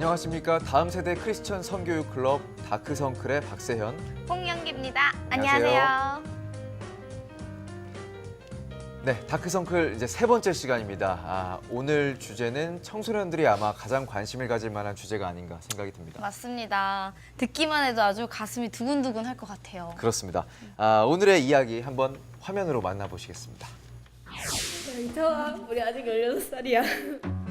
안녕하십니까. 다음 세대 크리스천 선교육 클럽 다크성클의 박세현, 홍영기입니다. 안녕하세요. 안녕하세요. 네, 다크성클 이제 세 번째 시간입니다. 오늘 주제는 청소년들이 아마 가장 관심을 가질 만한 주제가 아닌가 생각이 듭니다. 맞습니다. 듣기만 해도 아주 가슴이 두근두근 할 것 같아요. 그렇습니다. 오늘의 이야기 한번 화면으로 만나보시겠습니다. 영태와 우리 아직 16살이야.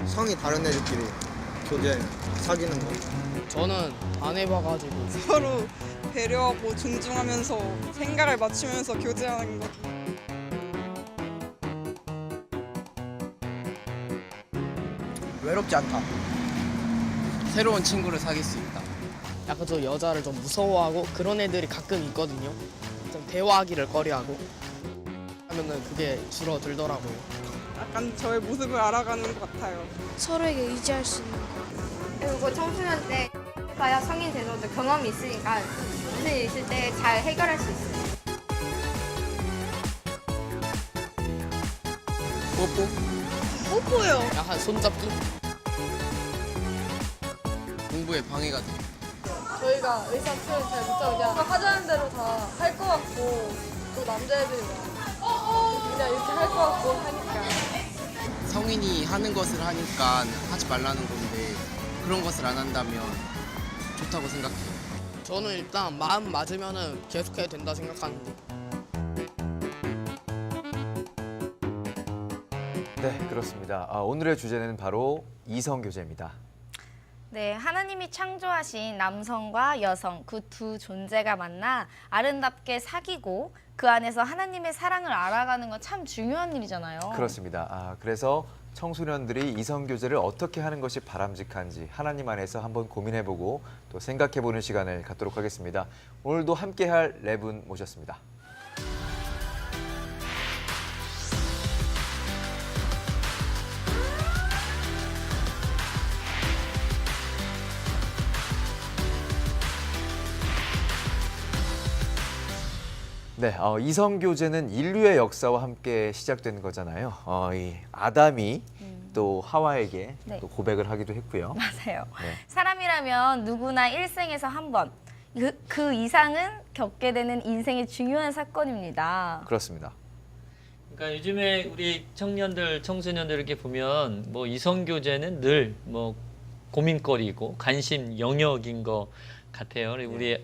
성이 다른 애들끼리 교제 사귀는 거. 저는 안 해봐가지고 서로 배려하고 존중하면서 생각을 맞추면서 교제하는 것. 외롭지 않다. 새로운 친구를 사귈 수 있다. 약간 저 여자를 좀 무서워하고 그런 애들이 가끔 있거든요. 좀 대화하기를 꺼려하고 하면은 그게 줄어들더라고요. 약간 저의 모습을 알아가는 것 같아요. 서로에게 의지할 수 있는 거. 그리고 청소년 때 가야 성인 돼서도 경험이 있으니까 무슨 일 있을 때 잘 해결할 수 있어요. 뽀뽀? 뽀뽀요. 약간 손잡기? 공부에 방해가 돼. 저희가 의사표현 잘 못하고 그냥 하자는 대로 다 할 것 같고 또 남자애들이 그냥 이렇게 할 것 같고 하니까 성인이 하는 것을 하니까 하지 말라는 건데 그런 것을 안 한다면 좋다고 생각해요. 저는 일단 마음 맞으면은 계속해야 된다 생각하는데. 네, 그렇습니다. 오늘의 주제는 바로 이성교제입니다. 네, 하나님이 창조하신 남성과 여성 그 두 존재가 만나 아름답게 사귀고 그 안에서 하나님의 사랑을 알아가는 건 참 중요한 일이잖아요. 그렇습니다. 그래서 청소년들이 이성교제를 어떻게 하는 것이 바람직한지 하나님 안에서 한번 고민해보고 또 생각해보는 시간을 갖도록 하겠습니다. 오늘도 함께할 네 분 모셨습니다. 네, 이성교제는 인류의 역사와 함께 시작된 거잖아요. 이 아담이 또 하와에게 네. 또 고백을 하기도 했고요. 맞아요. 네. 사람이라면 누구나 일생에서 한 번, 그 이상은 겪게 되는 인생의 중요한 사건입니다. 그렇습니다. 그러니까 요즘에 우리 청년들, 청소년들 이렇게 보면 뭐 이성교제는 늘 뭐 고민거리고 관심 영역인 것 같아요. 우리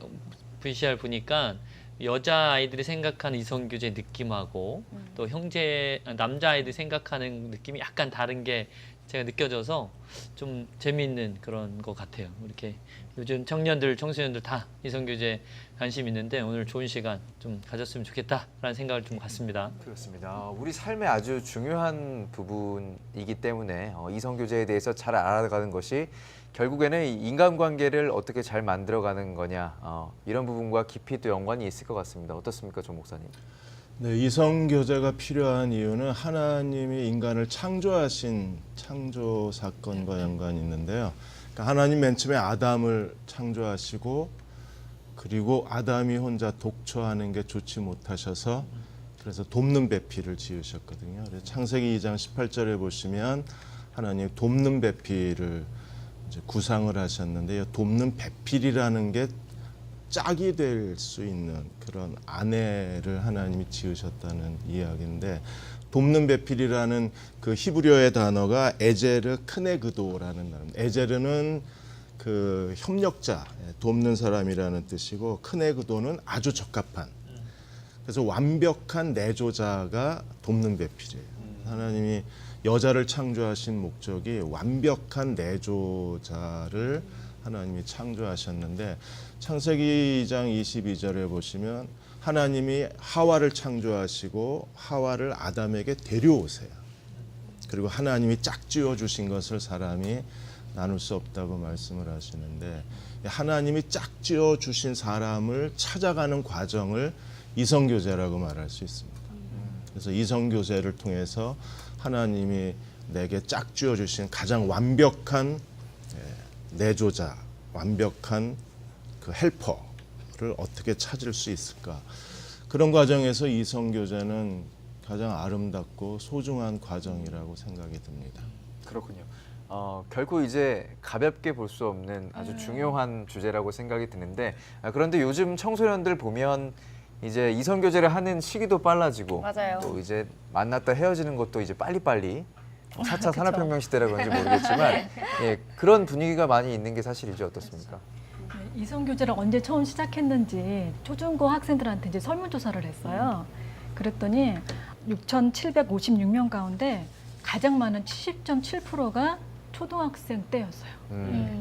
VCR 보니까 여자 아이들이 생각하는 이성교제 느낌하고 또 남자 아이들이 생각하는 느낌이 약간 다른 게 제가 느껴져서 좀 재미있는 그런 것 같아요. 이렇게 요즘 청년들, 청소년들 다 이성교제 관심 있는데 오늘 좋은 시간 좀 가졌으면 좋겠다라는 생각을 좀 갖습니다. 그렇습니다. 우리 삶의 아주 중요한 부분이기 때문에 이성교제에 대해서 잘 알아가는 것이 결국에는 인간관계를 어떻게 잘 만들어가는 거냐 이런 부분과 깊이 또 연관이 있을 것 같습니다. 어떻습니까, 조 목사님? 네, 이성교제가 필요한 이유는 하나님이 인간을 창조하신 창조 사건과 연관이 있는데요. 그러니까 하나님 맨 처음에 아담을 창조하시고 그리고 아담이 혼자 독처하는 게 좋지 못하셔서 그래서 돕는 배필을 지으셨거든요. 그래서 창세기 2장 18절에 보시면 하나님 돕는 배필을 이제 구상을 하셨는데 돕는 배필이라는 게 짝이 될 수 있는 그런 아내를 하나님이 지으셨다는 이야기인데 돕는 배필이라는 그 히브리어의 단어가 에제르 크네그도라는 단어입니다. 에제르는 그 협력자, 돕는 사람이라는 뜻이고 크네그도는 아주 적합한. 그래서 완벽한 내조자가 돕는 배필이에요. 하나님이 여자를 창조하신 목적이 완벽한 내조자를 하나님이 창조하셨는데 창세기 2장 22절에 보시면 하나님이 하와를 창조하시고 하와를 아담에게 데려오세요. 그리고 하나님이 짝지어 주신 것을 사람이 나눌 수 없다고 말씀을 하시는데 하나님이 짝지어 주신 사람을 찾아가는 과정을 이성교제라고 말할 수 있습니다. 그래서 이성교제를 통해서 하나님이 내게 짝지어 주신 가장 완벽한 내조자, 완벽한 그 헬퍼를 어떻게 찾을 수 있을까? 그런 과정에서 이성교제는 가장 아름답고 소중한 과정이라고 생각이 듭니다. 그렇군요. 결코 이제 가볍게 볼 수 없는 아주 중요한 주제라고 생각이 드는데 그런데 요즘 청소년들 보면 이제 이성교제를 하는 시기도 빨라지고 맞아요. 또 이제 만났다 헤어지는 것도 이제 빨리빨리 4차 산업혁명 시대라고 그런지 모르겠지만 예, 그런 분위기가 많이 있는 게 사실이죠. 어떻습니까? 이성교제를 언제 처음 시작했는지 초중고 학생들한테 이제 설문조사를 했어요. 그랬더니 6,756명 가운데 가장 많은 70.7%가 초등학생 때였어요.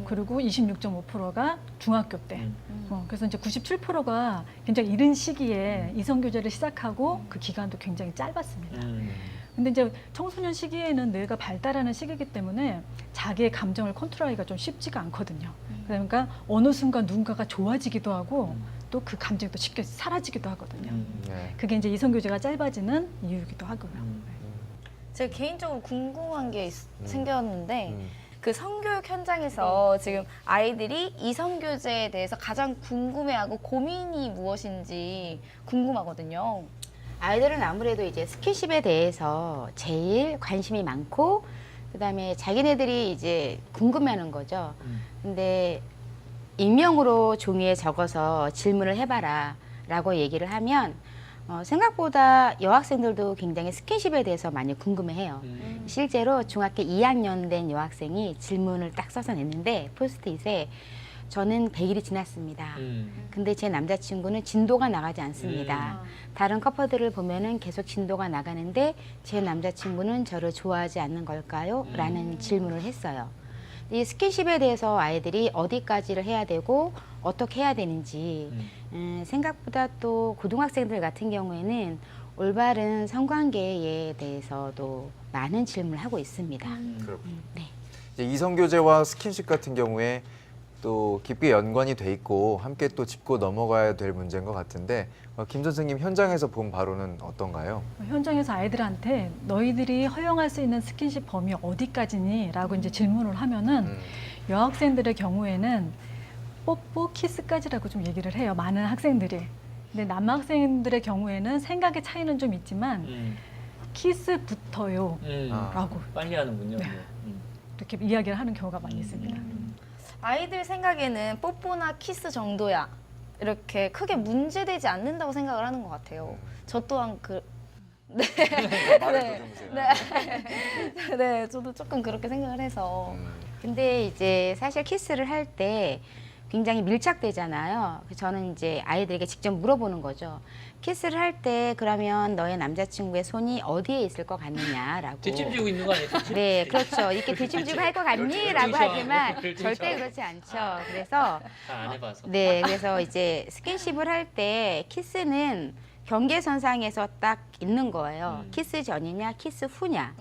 그리고 26.5%가 중학교 때. 그래서 이제 97%가 굉장히 이른 시기에 이성교제를 시작하고 그 기간도 굉장히 짧았습니다. 근데 이제 청소년 시기에는 뇌가 발달하는 시기이기 때문에 자기의 감정을 컨트롤하기가 좀 쉽지가 않거든요. 그러니까 어느 순간 누군가가 좋아지기도 하고 또 그 감정이 또 쉽게 사라지기도 하거든요. 네. 그게 이제 이성교제가 짧아지는 이유이기도 하고요. 제가 개인적으로 궁금한 게 생겼는데 그 성교육 현장에서 지금 아이들이 이성교제에 대해서 가장 궁금해하고 고민이 무엇인지 궁금하거든요. 아이들은 아무래도 이제 스킨십에 대해서 제일 관심이 많고 그다음에 자기네들이 이제 궁금해하는 거죠. 근데 익명으로 종이에 적어서 질문을 해봐라 라고 얘기를 하면 생각보다 여학생들도 굉장히 스킨십에 대해서 많이 궁금해해요. 실제로 중학교 2학년 된 여학생이 질문을 딱 써서 냈는데 포스트잇에 저는 100일이 지났습니다. 근데 제 남자친구는 진도가 나가지 않습니다. 다른 커플들을 보면은 계속 진도가 나가는데 제 남자친구는 저를 좋아하지 않는 걸까요? 라는 질문을 했어요. 이 스킨십에 대해서 아이들이 어디까지를 해야 되고 어떻게 해야 되는지 생각보다 또 고등학생들 같은 경우에는 올바른 성관계에 대해서도 많은 질문을 하고 있습니다. 그렇군요. 네. 이제 이성교제와 스킨십 같은 경우에 또 깊게 연관이 돼 있고 함께 또 짚고 넘어가야 될 문제인 것 같은데 김 선생님 현장에서 본 바로는 어떤가요? 현장에서 아이들한테 너희들이 허용할 수 있는 스킨십 범위 어디까지니? 라고 이제 질문을 하면은 여학생들의 경우에는 뽀뽀, 키스까지라고 좀 얘기를 해요. 많은 학생들이. 근데 남학생들의 경우에는 생각의 차이는 좀 있지만 키스부터요 라고 빨리 하는군요. 네. 이렇게 이야기를 하는 경우가 많이 있습니다. 아이들 생각에는 뽀뽀나 키스 정도야 이렇게 크게 문제되지 않는다고 생각을 하는 것 같아요. 저 또한 네. 말을 네. 더듬으세요. 네. 네, 저도 조금 그렇게 생각을 해서. 근데 이제 사실 키스를 할 때 굉장히 밀착되잖아요. 저는 이제 아이들에게 직접 물어보는 거죠. 키스를 할 때 그러면 너의 남자친구의 손이 어디에 있을 것 같느냐라고. 뒷짐지고 있는 거 아니에요? 네, 그렇죠. 이렇게 뒷짐지고 할 것 같니? 라고 그렇죠. 하지만 그렇죠. 절대 그렇지 않죠. 그래서 안 해봐서. 네, 그래서 이제 스킨십을 할 때 키스는 경계선상에서 딱 있는 거예요. 키스 전이냐, 키스 후냐.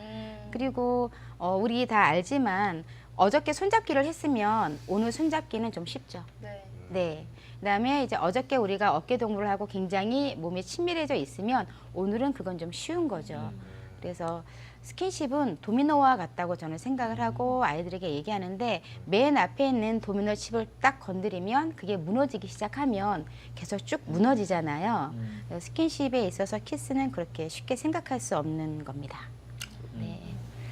그리고 우리 다 알지만 어저께 손잡기를 했으면 오늘 손잡기는 좀 쉽죠. 네. 네. 그다음에 이제 어저께 우리가 어깨 동무를 하고 굉장히 몸이 친밀해져 있으면 오늘은 그건 좀 쉬운 거죠. 그래서 스킨십은 도미노와 같다고 저는 생각을 하고 아이들에게 얘기하는데 맨 앞에 있는 도미노 칩을 딱 건드리면 그게 무너지기 시작하면 계속 쭉 무너지잖아요. 그래서 스킨십에 있어서 키스는 그렇게 쉽게 생각할 수 없는 겁니다. 네.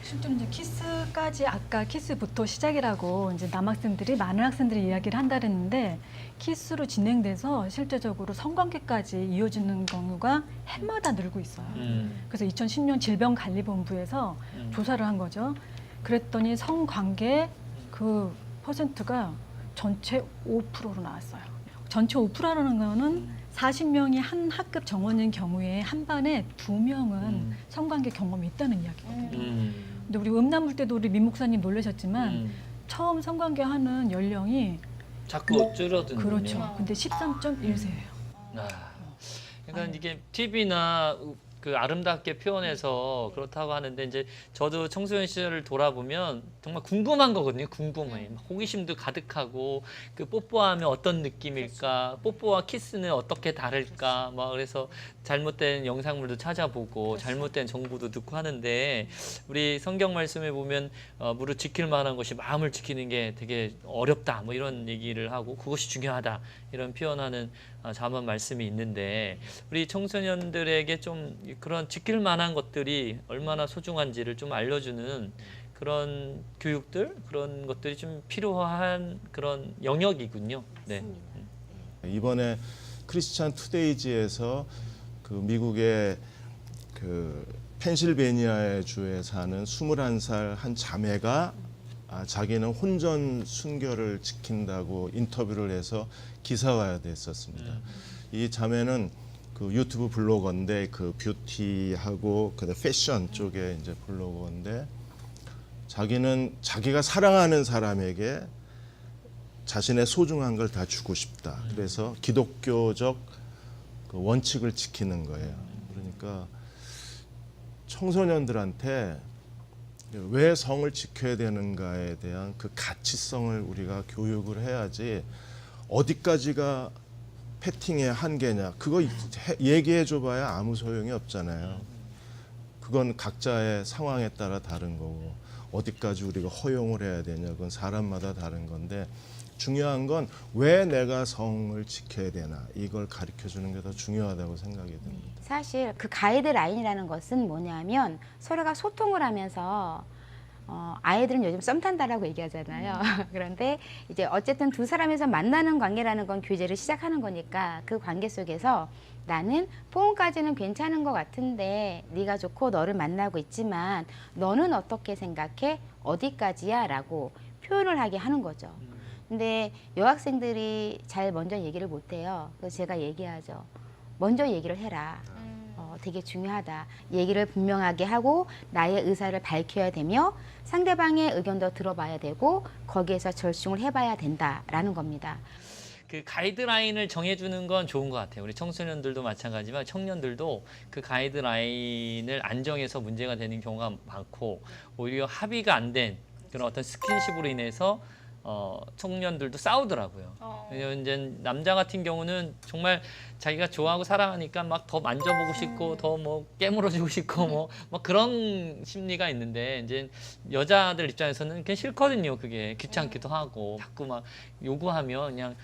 실제로 이제 키스까지 아까 키스부터 시작이라고 이제 남학생들이 많은 학생들이 이야기를 한다 그랬는데 키스로 진행돼서 실제적으로 성관계까지 이어지는 경우가 해마다 늘고 있어요. 그래서 2010년 질병관리본부에서 조사를 한 거죠. 그랬더니 성관계 그 퍼센트가 전체 5%로 나왔어요. 전체 5%라는 거는 40명이 한 학급 정원인 경우에 한 반에 2명은 성관계 경험이 있다는 이야기거든요. 근데 우리 음란물 때도 우리 민 목사님 놀라셨지만 처음 성관계 하는 연령이 자꾸 줄어드는. 그렇죠. 근데 13.1세예요. 그러니까 이게 TV나 그 아름답게 표현해서 그렇다고 하는데 이제 저도 청소년 시절을 돌아보면 정말 궁금한 거거든요. 궁금해. 막 호기심도 가득하고 그 뽀뽀하면 어떤 느낌일까? 뽀뽀와 키스는 어떻게 다를까? 막 그래서 잘못된 영상물도 찾아보고 잘못된 정보도 듣고 하는데 우리 성경 말씀에 보면 무릇 지킬 만한 것이 마음을 지키는 게 되게 어렵다. 뭐 이런 얘기를 하고 그것이 중요하다. 이런 표현하는 자문 말씀이 있는데 우리 청소년들에게 좀 그런 지킬 만한 것들이 얼마나 소중한지를 좀 알려주는 그런 교육들 그런 것들이 좀 필요한 그런 영역이군요. 네. 이번에 크리스찬 투데이지에서 그 미국의 그 펜실베니아의 주에 사는 21살 한 자매가 자기는 혼전 순결을 지킨다고 인터뷰를 해서 기사화가 됐었습니다. 이 자매는 그 유튜브 블로거인데 그 뷰티하고 그 패션 쪽에 이제 블로거인데 자기는 자기가 사랑하는 사람에게 자신의 소중한 걸 다 주고 싶다. 그래서 기독교적 그 원칙을 지키는 거예요. 그러니까 청소년들한테 왜 성을 지켜야 되는가에 대한 그 가치성을 우리가 교육을 해야지 어디까지가 패팅의 한계냐 그거 얘기해 줘봐야 아무 소용이 없잖아요. 그건 각자의 상황에 따라 다른 거고 어디까지 우리가 허용을 해야 되냐 그건 사람마다 다른 건데 중요한 건 왜 내가 성을 지켜야 되나 이걸 가르쳐 주는 게 더 중요하다고 생각이 듭니다. 사실 그 가이드라인이라는 것은 뭐냐면 서로가 소통을 하면서 아이들은 요즘 썸 탄다라고 얘기하잖아요. 그런데 이제 어쨌든 두 사람에서 만나는 관계라는 건 교제를 시작하는 거니까 그 관계 속에서 나는 폰까지는 괜찮은 것 같은데 네가 좋고 너를 만나고 있지만 너는 어떻게 생각해? 어디까지야? 라고 표현을 하게 하는 거죠. 근데 여학생들이 잘 먼저 얘기를 못해요. 그래서 제가 얘기하죠. 먼저 얘기를 해라. 되게 중요하다. 얘기를 분명하게 하고 나의 의사를 밝혀야 되며 상대방의 의견도 들어봐야 되고 거기에서 절충을 해봐야 된다라는 겁니다. 그 가이드라인을 정해주는 건 좋은 것 같아요. 우리 청소년들도 마찬가지지만 청년들도 그 가이드라인을 안 정해서 문제가 되는 경우가 많고 오히려 합의가 안 된 그런 어떤 스킨십으로 인해서 청년들도 싸우더라고요. 왜냐면 이제 남자 같은 경우는 정말 자기가 좋아하고 사랑하니까 막 더 만져보고 싶고 더 뭐 깨물어주고 싶고 뭐 그런 심리가 있는데 이제 여자들 입장에서는 그게 싫거든요. 그게 귀찮기도 하고 자꾸 막 요구하면 그냥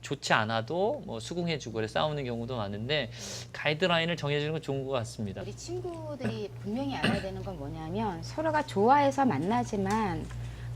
좋지 않아도 뭐 수긍해주고 그래 싸우는 경우도 많은데 가이드라인을 정해주는 건 좋은 것 같습니다. 우리 친구들이 분명히 알아야 되는 건 뭐냐면 서로가 좋아해서 만나지만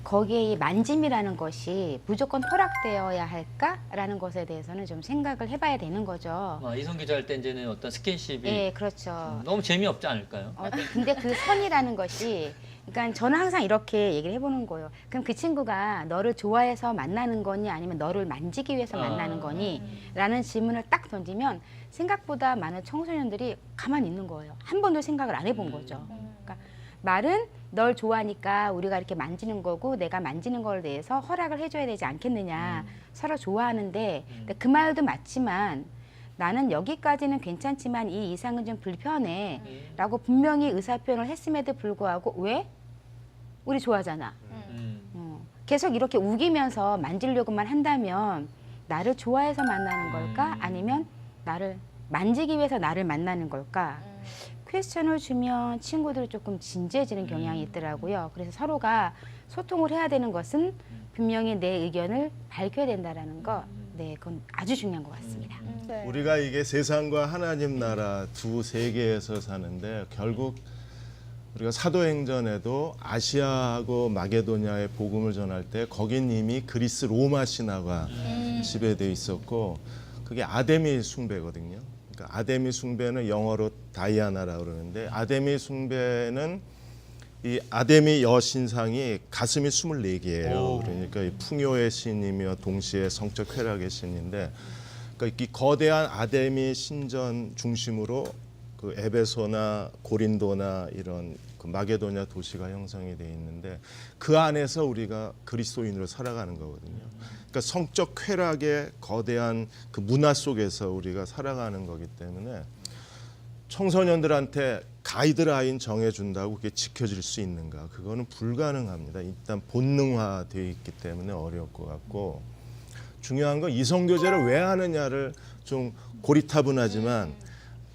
거기에 이 만짐이라는 것이 무조건 허락되어야 할까라는 것에 대해서는 좀 생각을 해봐야 되는 거죠. 이성교제 할 때 이제는 어떤 스킨십이 네, 그렇죠. 너무 재미없지 않을까요? 근데 그 선이라는 것이 그러니까 저는 항상 이렇게 얘기를 해보는 거예요. 그럼 그 친구가 너를 좋아해서 만나는 거니 아니면 너를 만지기 위해서 만나는 거니? 라는 질문을 딱 던지면 생각보다 많은 청소년들이 가만히 있는 거예요. 한 번도 생각을 안 해본 거죠. 그러니까 말은 널 좋아하니까 우리가 이렇게 만지는 거고 내가 만지는 거에 대해서 허락을 해줘야 되지 않겠느냐. 서로 좋아하는데 그 말도 맞지만 나는 여기까지는 괜찮지만 이 이상은 좀 불편해 라고 분명히 의사표현을 했음에도 불구하고 왜? 우리 좋아하잖아. 계속 이렇게 우기면서 만지려고만 한다면 나를 좋아해서 만나는 걸까? 아니면 나를 만지기 위해서 나를 만나는 걸까? 퀘스천을 주면 친구들이 조금 진지해지는 경향이 있더라고요. 그래서 서로가 소통을 해야 되는 것은 분명히 내 의견을 밝혀야 된다는 거. 네, 그건 아주 중요한 것 같습니다. 네. 우리가 이게 세상과 하나님 나라 두 세계에서 사는데 결국 우리가 사도행전에도 아시아하고 마게도냐의 복음을 전할 때 거긴 이미 그리스 로마 신화가 지배돼 있었고 그게 아데미 숭배거든요. 그러니까 아데미 숭배는 영어로 다이아나라고 그러는데 아데미 숭배는 이 아데미 여신상이 가슴이 24개예요. 그러니까 이 풍요의 신이며 동시에 성적 쾌락의 신인데 그러니까 이 거대한 아데미 신전 중심으로 그 에베소나 고린도나 이런 그 마게도냐 도시가 형성이 돼 있는데 그 안에서 우리가 그리스도인으로 살아가는 거거든요. 그러니까 성적 쾌락의 거대한 그 문화 속에서 우리가 살아가는 거기 때문에 청소년들한테 가이드라인 정해준다고 그게 지켜질 수 있는가? 그거는 불가능합니다. 일단 본능화되어 있기 때문에 어려울 것 같고 중요한 건 이성교제를 왜 하느냐를 좀 고리타분하지만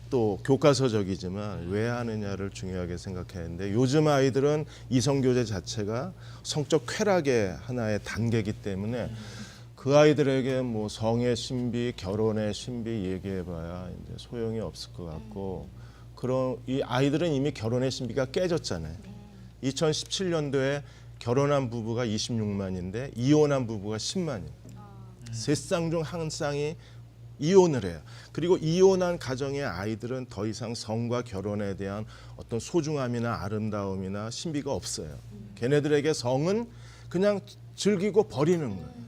또 교과서적이지만 왜 하느냐를 중요하게 생각해야 하는데 요즘 아이들은 이성교제 자체가 성적 쾌락의 하나의 단계이기 때문에 그 아이들에게 뭐 성의 신비, 결혼의 신비 얘기해봐야 이제 소용이 없을 것 같고 그런 이 아이들은 이미 결혼의 신비가 깨졌잖아요. 2017년도에 결혼한 부부가 26만인데 이혼한 부부가 10만이에요. 세 쌍 중 한 쌍이 이혼을 해요. 그리고 이혼한 가정의 아이들은 더 이상 성과 결혼에 대한 어떤 소중함이나 아름다움이나 신비가 없어요. 걔네들에게 성은 그냥 즐기고 버리는 거예요.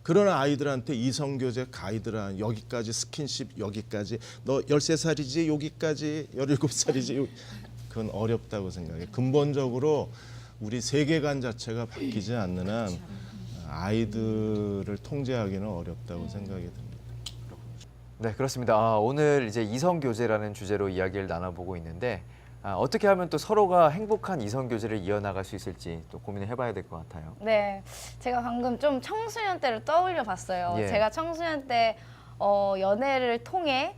그런 아이들한테 이성교제 가이드란 여기까지 스킨십 여기까지 너 13살이지 여기까지 17살이지 그건 어렵다고 생각해요. 근본적으로 우리 세계관 자체가 바뀌지 않는 한 아이들을 통제하기는 어렵다고 생각이 듭니다. 네, 그렇습니다. 오늘 이제 이성 교제라는 주제로 이야기를 나눠보고 있는데 어떻게 하면 또 서로가 행복한 이성 교제를 이어나갈 수 있을지 또 고민을 해봐야 될 것 같아요. 네, 제가 방금 좀 청소년 때를 떠올려 봤어요. 예. 제가 청소년 때 연애를 통해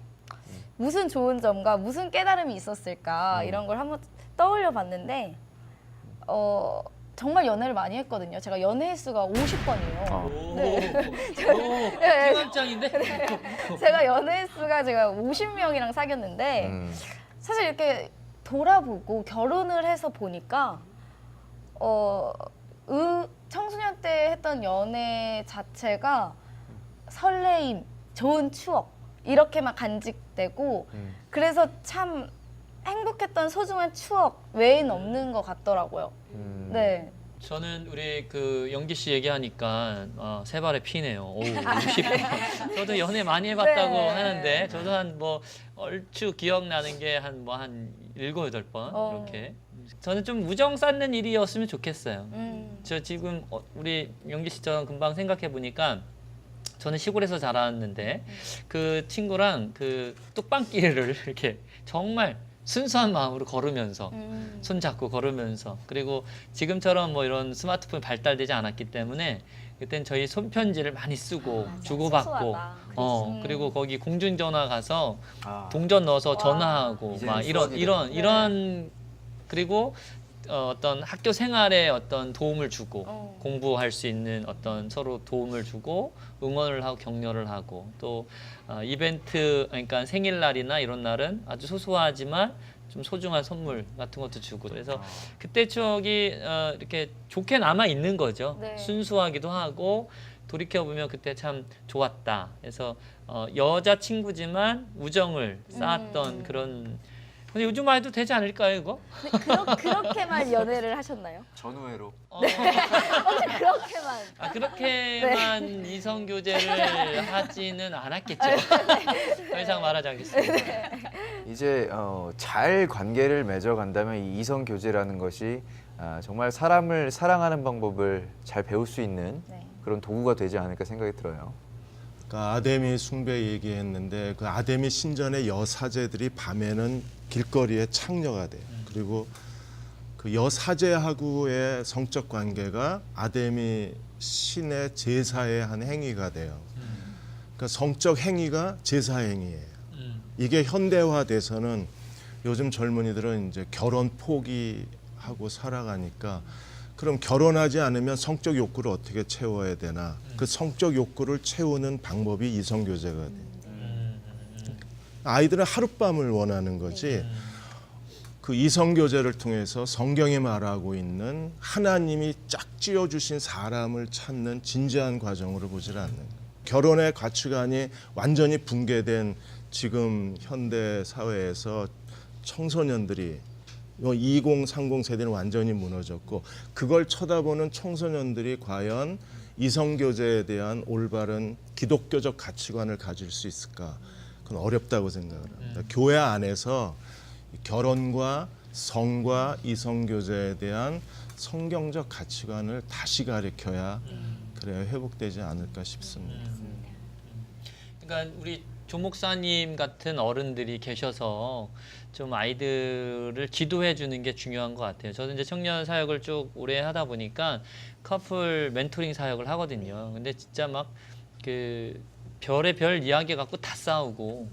무슨 좋은 점과 무슨 깨달음이 있었을까 이런 걸 한번 떠올려 봤는데 정말 연애를 많이 했거든요. 제가 연애 횟수가 50번이에요. 네. 오, 희망장인데? 제가 연애 횟수가 제가 50명이랑 사귀었는데 사실 이렇게 돌아보고 결혼을 해서 보니까 청소년 때 했던 연애 자체가 설레임, 좋은 추억 이렇게만 간직되고 그래서 참 행복했던 소중한 추억 외에는 없는 것 같더라고요. 네. 저는 우리 그 영기 씨 얘기하니까 세 발의 피네요. 오, 50번. 저도 연애 많이 해봤다고 네. 하는데 저도 한 뭐 얼추 기억나는 게 한 뭐 한 7, 8번 이렇게. 저는 좀 우정 쌓는 일이었으면 좋겠어요. 저 지금 우리 영기 씨처럼 금방 생각해 보니까 저는 시골에서 자랐는데 그 친구랑 그 뚝방길을 이렇게 정말 순수한 마음으로 걸으면서 손 잡고 걸으면서 그리고 지금처럼 뭐 이런 스마트폰이 발달되지 않았기 때문에 그땐 저희 손편지를 많이 쓰고 주고받고 그리고 거기 공중전화 가서 동전 넣어서 전화하고 막 이런 그리고 어떤 학교 생활에 어떤 도움을 주고 공부할 수 있는 어떤 서로 도움을 주고 응원을 하고 격려를 하고 또 이벤트 그러니까 생일날이나 이런 날은 아주 소소하지만 좀 소중한 선물 같은 것도 주고 그래서 그때 추억이 이렇게 좋게 남아 있는 거죠. 네. 순수하기도 하고 돌이켜 보면 그때 참 좋았다. 그래서 여자 친구지만 우정을 쌓았던 그런. 근데 요즘 해도 되지 않을까요, 이거? 그렇게만 연애를 하셨나요? 전우회로. 혹시 그렇게만? 그렇게만 이성 교제를 하지는 않았겠죠. 더 이상 말하지 않겠습니다. 이제 잘 관계를 맺어간다면 이 이성 교제라는 것이 정말 사람을 사랑하는 방법을 잘 배울 수 있는 그런 도구가 되지 않을까 생각이 들어요. 그러니까 아데미 숭배 얘기했는데 그 아데미 신전의 여사제들이 밤에는 길거리에 창녀가 돼요. 그리고 그 여사제하고의 성적 관계가 아데미 신의 제사의 한 행위가 돼요. 그러니까 성적 행위가 제사 행위예요. 이게 현대화돼서는 요즘 젊은이들은 이제 결혼 포기하고 살아가니까 그럼 결혼하지 않으면 성적 욕구를 어떻게 채워야 되나? 그 성적 욕구를 채우는 방법이 이성교제가 돼요. 아이들은 하룻밤을 원하는 거지. 그 이성교제를 통해서 성경이 말하고 있는 하나님이 짝지어 주신 사람을 찾는 진지한 과정으로 보질 않는 거예요. 결혼의 가치관이 완전히 붕괴된 지금 현대 사회에서 청소년들이 2030 세대는 완전히 무너졌고 그걸 쳐다보는 청소년들이 과연 이성교제에 대한 올바른 기독교적 가치관을 가질 수 있을까? 그건 어렵다고 생각을 합니다. 교회 안에서 결혼과 성과 이성교제에 대한 성경적 가치관을 다시 가르쳐야 그래야 회복되지 않을까 싶습니다. 그러니까 우리 조 목사님 같은 어른들이 계셔서 좀 아이들을 지도해 주는 게 중요한 것 같아요. 저도 이제 청년 사역을 쭉 오래 하다 보니까 커플 멘토링 사역을 하거든요. 근데 진짜 막 그 별의 별 이야기 갖고 다 싸우고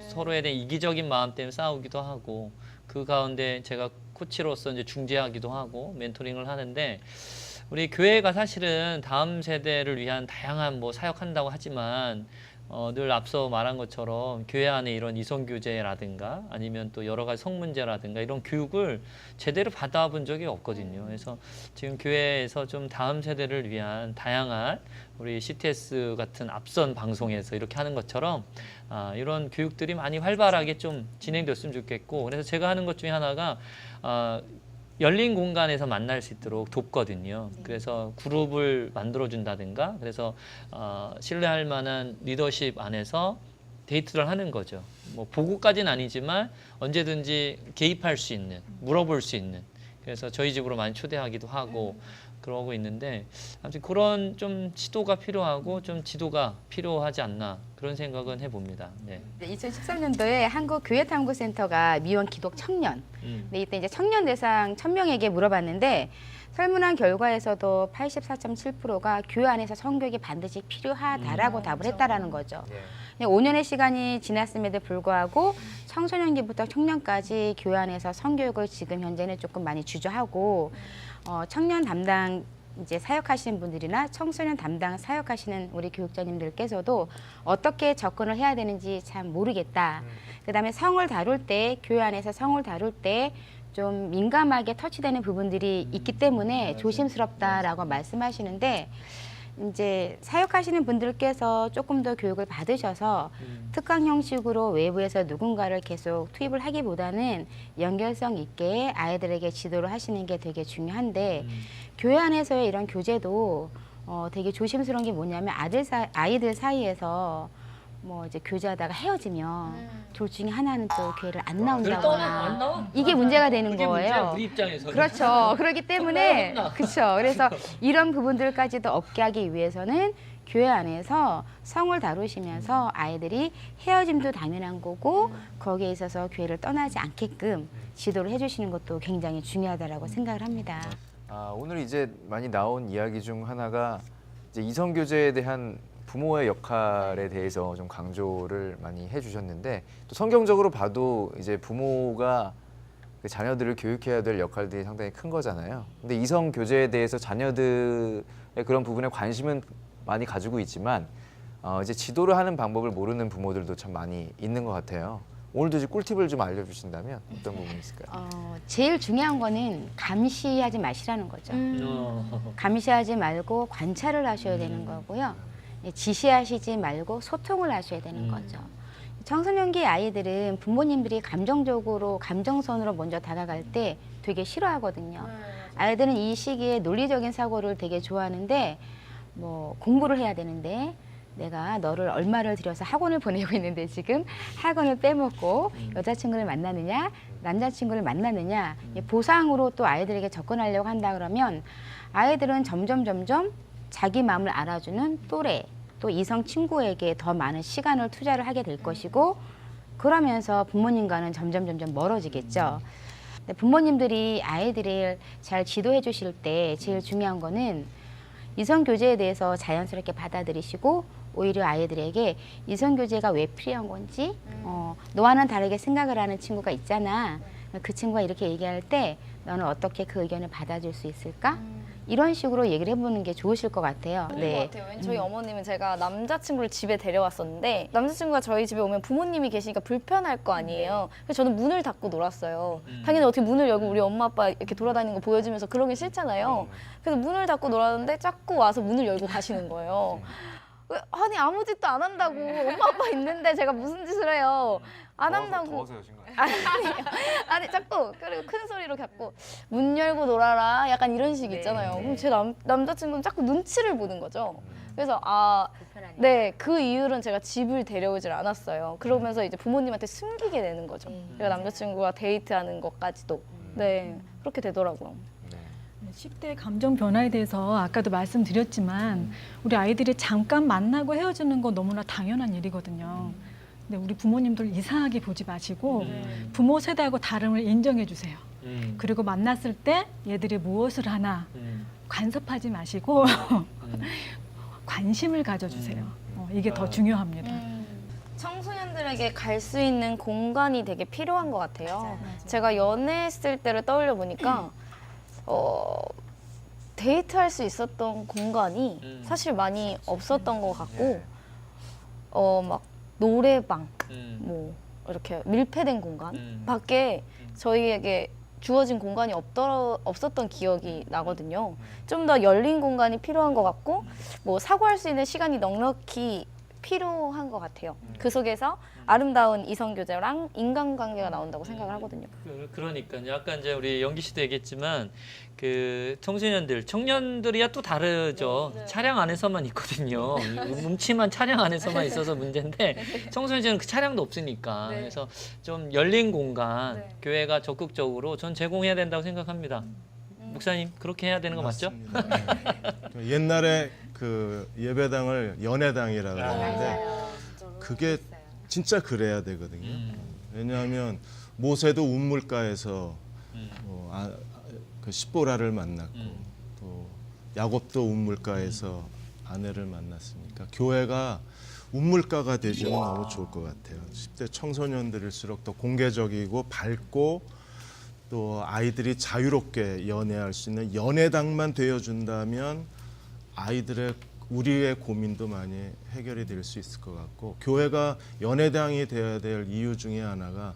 서로에 대한 이기적인 마음 때문에 싸우기도 하고 그 가운데 제가 코치로서 이제 중재하기도 하고 멘토링을 하는데 우리 교회가 사실은 다음 세대를 위한 다양한 뭐 사역한다고 하지만 늘 앞서 말한 것처럼 교회 안에 이런 이성교제라든가 아니면 또 여러 가지 성문제라든가 이런 교육을 제대로 받아본 적이 없거든요. 그래서 지금 교회에서 좀 다음 세대를 위한 다양한 우리 CTS 같은 앞선 방송에서 이렇게 하는 것처럼 이런 교육들이 많이 활발하게 좀 진행됐으면 좋겠고, 그래서 제가 하는 것 중에 하나가 열린 공간에서 만날 수 있도록 돕거든요. 그래서 그룹을 만들어준다든가, 그래서 신뢰할 만한 리더십 안에서 데이트를 하는 거죠. 뭐 보고까지는 아니지만 언제든지 개입할 수 있는, 물어볼 수 있는. 그래서 저희 집으로 많이 초대하기도 하고 그러고 있는데, 아무튼 그런 좀 지도가 필요하고 좀 지도가 필요하지 않나 그런 생각은 해봅니다. 네. 2013년도에 한국교회탐구센터가 미원 기독 청년. 네, 이때 이제 청년 대상 1000명에게 물어봤는데 설문한 결과에서도 84.7%가 교회 안에서 성교육이 반드시 필요하다라고 답을 했다라는 거죠. 5년의 시간이 지났음에도 불구하고 청소년기부터 청년까지 교회 안에서 성교육을 지금 현재는 조금 많이 주저하고 청년 담당 이제 사역하시는 분들이나 청소년 담당 사역하시는 우리 교육자님들께서도 어떻게 접근을 해야 되는지 참 모르겠다. 그다음에 성을 다룰 때, 교회 안에서 성을 다룰 때 좀 민감하게 터치되는 부분들이 있기 때문에 조심스럽다라고 말씀하시는데, 이제 사역하시는 분들께서 조금 더 교육을 받으셔서 특강 형식으로 외부에서 누군가를 계속 투입을 하기보다는 연결성 있게 아이들에게 지도를 하시는 게 되게 중요한데, 교회 안에서의 이런 교제도 되게 조심스러운 게 뭐냐면 아이들 사이에서 뭐 이제 교제하다가 헤어지면 둘 중에 하나는 또 교회를 안 나온다거나 이게 문제가 되는 거예요. 우리 입장에서는. 그렇죠. 그렇기 때문에 그렇죠. 그래서 이런 부분들까지도 없게 하기 위해서는 교회 안에서 성을 다루시면서 아이들이 헤어짐도 당연한 거고 거기에 있어서 교회를 떠나지 않게끔 지도를 해주시는 것도 굉장히 중요하다라고 생각을 합니다. 오늘 이제 많이 나온 이야기 중 하나가 이제 이성교제에 대한 부모의 역할에 대해서 좀 강조를 많이 해주셨는데, 또 성경적으로 봐도 이제 부모가 그 자녀들을 교육해야 될 역할들이 상당히 큰 거잖아요. 근데 이성 교제에 대해서 자녀들의 그런 부분에 관심은 많이 가지고 있지만 이제 지도를 하는 방법을 모르는 부모들도 참 많이 있는 것 같아요. 오늘도 이제 꿀팁을 좀 알려주신다면 어떤 부분이 있을까요? 제일 중요한 거는 감시하지 마시라는 거죠. 감시하지 말고 관찰을 하셔야 되는 거고요. 지시하시지 말고 소통을 하셔야 되는 거죠. 청소년기 아이들은 부모님들이 감정적으로, 감정선으로 먼저 다가갈 때 되게 싫어하거든요. 아이들은 이 시기에 논리적인 사고를 되게 좋아하는데, 뭐 공부를 해야 되는데 내가 너를 얼마를 들여서 학원을 보내고 있는데 지금 학원을 빼먹고 여자친구를 만나느냐 남자친구를 만나느냐, 보상으로 또 아이들에게 접근하려고 한다 그러면 아이들은 점점 자기 마음을 알아주는 또래, 또 이성 친구에게 더 많은 시간을 투자를 하게 될 것이고, 그러면서 부모님과는 점점 멀어지겠죠. 근데 부모님들이 아이들을 잘 지도해 주실 때 제일 중요한 거는 이성 교제에 대해서 자연스럽게 받아들이시고, 오히려 아이들에게 이성 교제가 왜 필요한 건지, 너와는 다르게 생각을 하는 친구가 있잖아. 그 친구가 이렇게 얘기할 때 너는 어떻게 그 의견을 받아줄 수 있을까? 이런 식으로 얘기를 해보는 게 좋으실 것 같아요. 그런 것 같아요. 왜냐면 저희 어머님은 제가 남자친구를 집에 데려왔었는데 남자친구가 저희 집에 오면 부모님이 계시니까 불편할 거 아니에요. 그래서 저는 문을 닫고 놀았어요. 당연히 어떻게 문을 열고 우리 엄마 아빠 이렇게 돌아다니는 거 보여주면서 그러기 싫잖아요. 그래서 문을 닫고 놀았는데 자꾸 와서 문을 열고 가시는 거예요. 아니 아무 짓도 안 한다고, 엄마 아빠 있는데 제가 무슨 짓을 해요. 안 한다고. 더워서 여신 거예요? 아니 자꾸, 그리고 큰 소리로 자꾸 문 열고 놀아라 약간 이런 식 있잖아요. 그럼 제 남자친구는 자꾸 눈치를 보는 거죠. 그래서 네, 그 이후로는 제가 집을 데려오질 않았어요. 그러면서 이제 부모님한테 숨기게 되는 거죠. 제가 남자친구와 데이트하는 것까지도. 네, 그렇게 되더라고요. 10대 감정 변화에 대해서 아까도 말씀드렸지만 우리 아이들이 잠깐 만나고 헤어지는 거 너무나 당연한 일이거든요. 근데 우리 부모님들 이상하게 보지 마시고 부모 세대하고 다름을 인정해 주세요. 그리고 만났을 때 얘들이 무엇을 하나 간섭하지 마시고 관심을 가져주세요. 이게 더 중요합니다. 청소년들에게 갈 수 있는 공간이 되게 필요한 것 같아요. 제가 연애했을 때를 떠올려 보니까 데이트할 수 있었던 공간이 사실 많이 없었던 것 같고 막 노래방 뭐 이렇게 밀폐된 공간 밖에 저희에게 주어진 공간이 없었던 기억이 나거든요. 좀 더 열린 공간이 필요한 것 같고 뭐 사고할 수 있는 시간이 넉넉히 필요한 것 같아요. 그 속에서 아름다운 이성교제랑 인간관계가 나온다고 생각을 하거든요. 그러니까요. 아까 이제 우리 연기 씨도 얘기했지만 그 청년들이야 또 다르죠. 차량 안에서만 있거든요. 음침한 차량 안에서만 있어서 문제인데 청소년들은 그 차량도 없으니까. 그래서 좀 열린 공간 교회가 적극적으로 전 제공해야 된다고 생각합니다. 목사님 그렇게 해야 되는 거 맞죠? 옛날에 그 예배당을 연회당이라고 하는데 그게 진짜 그래야 되거든요. 왜냐하면 모세도 우물가에서 그 십보라를 만났고 또 야곱도 우물가에서 아내를 만났으니까 교회가 우물가가 되시면 너무 좋을 것 같아요. 10대 청소년들일수록 더 공개적이고 밝고 또 아이들이 자유롭게 연애할 수 있는 연애당만 되어준다면 우리의 고민도 많이 해결이 될 수 있을 것 같고 교회가 연회당이 되어야 될 이유 중에 하나가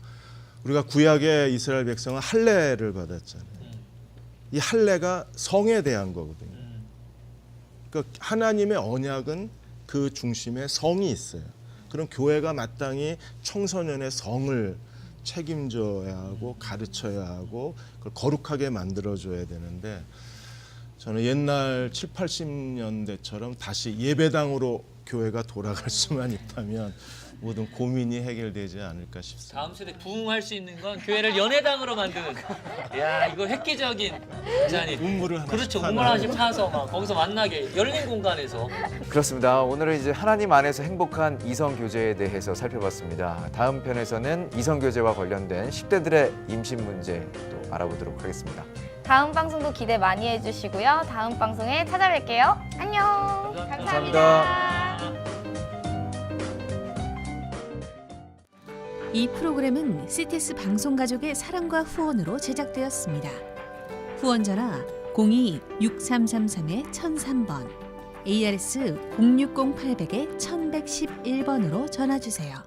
우리가 구약의 이스라엘 백성은 할례를 받았잖아요. 이 할례가 성에 대한 거거든요. 그러니까 하나님의 언약은 그 중심에 성이 있어요. 그럼 교회가 마땅히 청소년의 성을 책임져야 하고 가르쳐야 하고 그걸 거룩하게 만들어줘야 되는데 저는 옛날 7, 80년대처럼 다시 예배당으로 교회가 돌아갈 수만 있다면 모든 고민이 해결되지 않을까 싶습니다. 다음 세대 부흥할 수 있는 건 교회를 연회당으로 만드는. 야 이거 획기적인 디자인. 우물을 하나씩 그렇죠. 우물 하나씩 파서 막 거기서 만나게 열린 공간에서. 그렇습니다. 오늘은 이제 하나님 안에서 행복한 이성 교제에 대해서 살펴봤습니다. 다음 편에서는 이성 교제와 관련된 10대들의 임신 문제 또 알아보도록 하겠습니다. 다음 방송도 기대 많이 해주시고요. 다음 방송에 찾아뵐게요. 안녕. 감사합니다. 이 프로그램은 CTS 방송가족의 사랑과 후원으로 제작되었습니다. 후원 전화 02-6333-1003번, ARS 060-800-1111번으로 전화 주세요.